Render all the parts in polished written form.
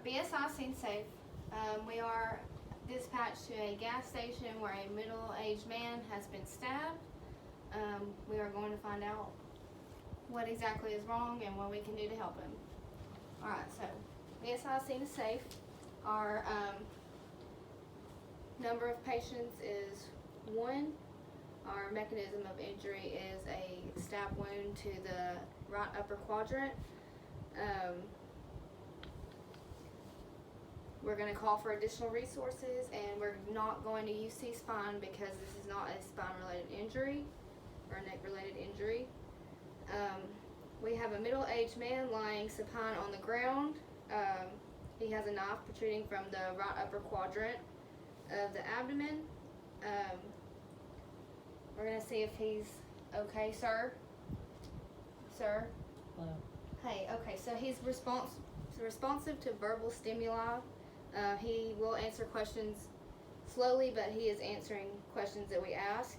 BSI Scene Safe. We are dispatched to a gas station where a middle-aged man has been stabbed. We are going to find out what exactly is wrong and what we can do to help him. Alright, so BSI Scene Safe. Our number of patients is 1. Our mechanism of injury is a stab wound to the right upper quadrant. We're going to call for additional resources, and we're not going to use C-spine because this is not a spine-related injury or a neck-related injury. We have a middle-aged man lying supine on the ground. He has a knife protruding from the right upper quadrant of the abdomen. We're going to see if he's okay, sir. Sir? Hello. Hey, okay, so he's responsive to verbal stimuli. He will answer questions slowly, but he is answering questions that we ask.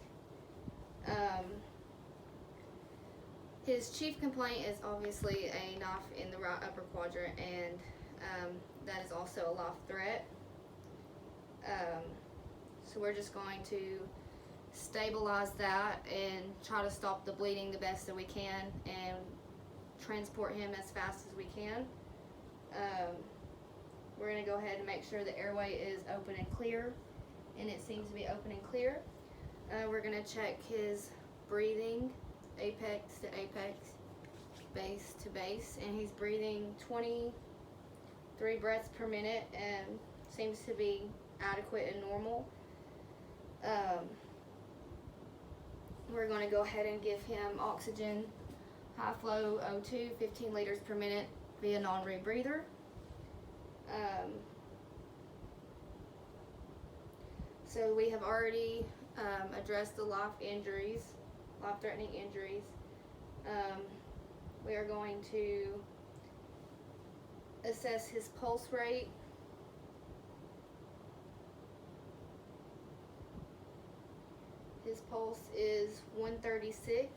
His chief complaint is obviously a knife in the right upper quadrant, and that is also a life threat. So we're just going to stabilize that and try to stop the bleeding the best that we can and transport him as fast as we can. We're going to go ahead and make sure the airway is open and clear, and it seems to be open and clear. We're going to check his breathing, apex to apex, base to base, and he's breathing 23 breaths per minute and seems to be adequate and normal. We're going to go ahead and give him oxygen, high flow O2, 15 liters per minute via non-rebreather. So we have already addressed the life-threatening injuries. We are going to assess his pulse rate. His pulse is 136.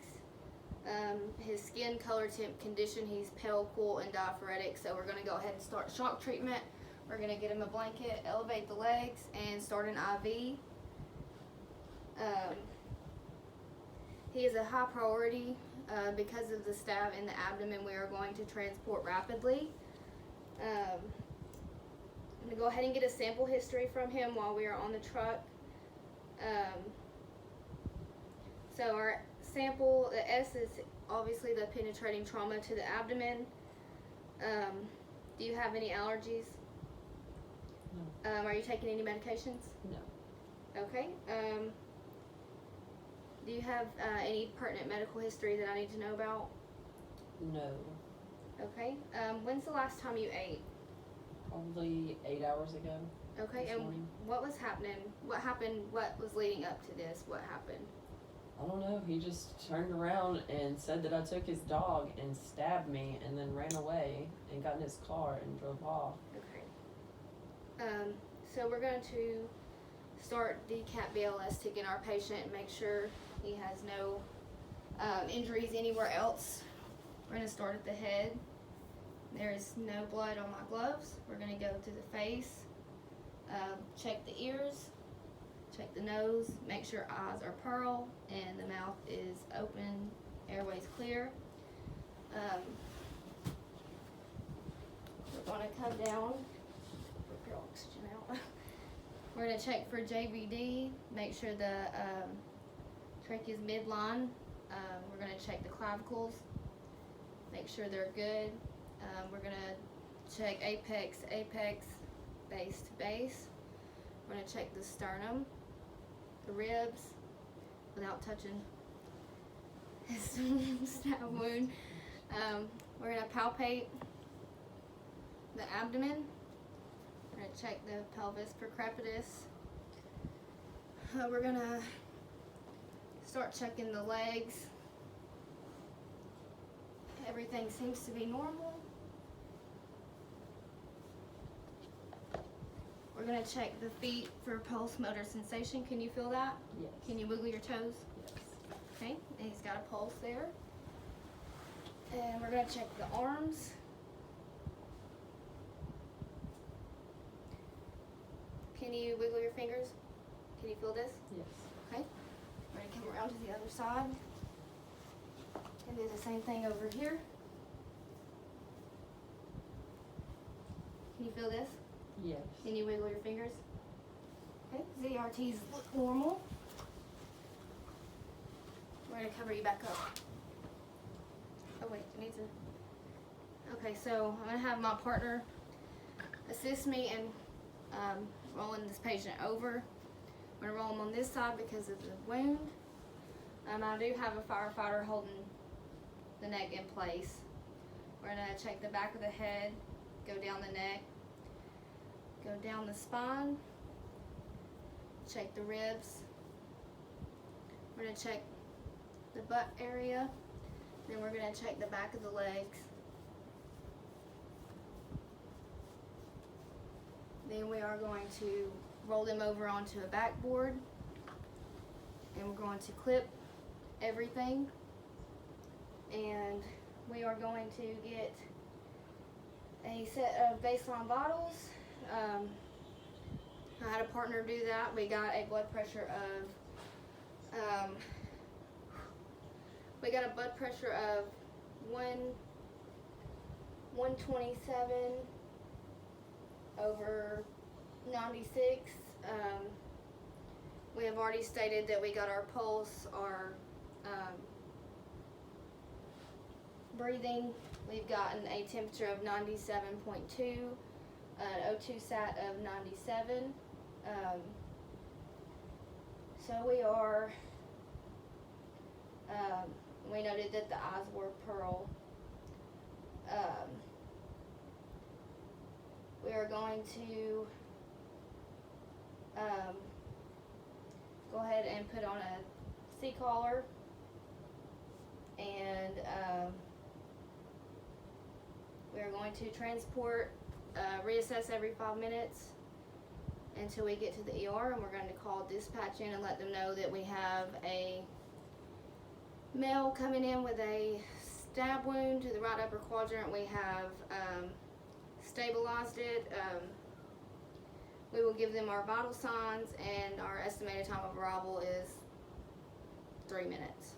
His skin color, temp, condition, he's pale, cool, and diaphoretic. So we're going to go ahead and start shock treatment. We're going to get him a blanket, elevate the legs, and start an IV. He is a high priority because of the stab in the abdomen. We are going to transport rapidly. I'm going to go ahead and get a sample history from him while we are on the truck. So our sample, the S is obviously the penetrating trauma to the abdomen. Do you have any allergies? No. Are you taking any medications? No. Okay. Do you have any pertinent medical history that I need to know about? No. Okay. When's the last time you ate? Probably 8 hours ago. Okay, This and morning. what was happening? What happened? What was leading up to this? What happened? I don't know. He just turned around and said that I took his dog and stabbed me, and then ran away and got in his car and drove off. Okay. So we're going to start decap BLS, taking our patient and make sure he has no injuries anywhere else. We're going to start at the head. There is no blood on my gloves. We're going to go to the face, check the ears, check the nose, make sure eyes are pearl and the mouth is open, airways clear. We're going to come down, rip your oxygen out. We're going to check for JVD, make sure the trach is midline. We're going to check the clavicles, make sure they're good. We're going to check apex, base to base. We're going to check the sternum, the ribs, without touching his stab wound. We're going to palpate the abdomen. We're going to check the pelvis procrepidus. We're going to start checking the legs. Everything seems to be normal. We're going to check the feet for pulse motor sensation. Can you feel that? Yes. Can you wiggle your toes? Yes. Okay, and he's got a pulse there. And we're going to check the arms. Can you wiggle your fingers? Can you feel this? Yes. Okay. We're going to come around to the other side and do the same thing over here. Can you feel this? Yes. Can you wiggle your fingers? Okay, ZRTs look normal. We're going to cover you back up. Oh wait, I need to. Okay, so I'm going to have my partner assist me in rolling this patient over. I'm going to roll him on this side because of the wound. I do have a firefighter holding the neck in place. We're going to check the back of the head, go down the neck, go down the spine, check the ribs. We're going to check the butt area, then we're going to check the back of the legs. Then we are going to roll them over onto a backboard, and we're going to clip everything, and we are going to get a set of baseline vitals. I had a partner do that. We got a blood pressure of 127 over 96. We have already stated that we got our pulse, our breathing. We've gotten a temperature of 97.2, an O2 sat of 97. So we are, we noted that the eyes were pearl. We are going to go ahead and put on a C-collar, and we are going to transport, reassess every 5 minutes until we get to the ER, and we're going to call dispatch in and let them know that we have a male coming in with a stab wound to the right upper quadrant. We have stabilized it. We will give them our vital signs, and our estimated time of arrival is 3 minutes.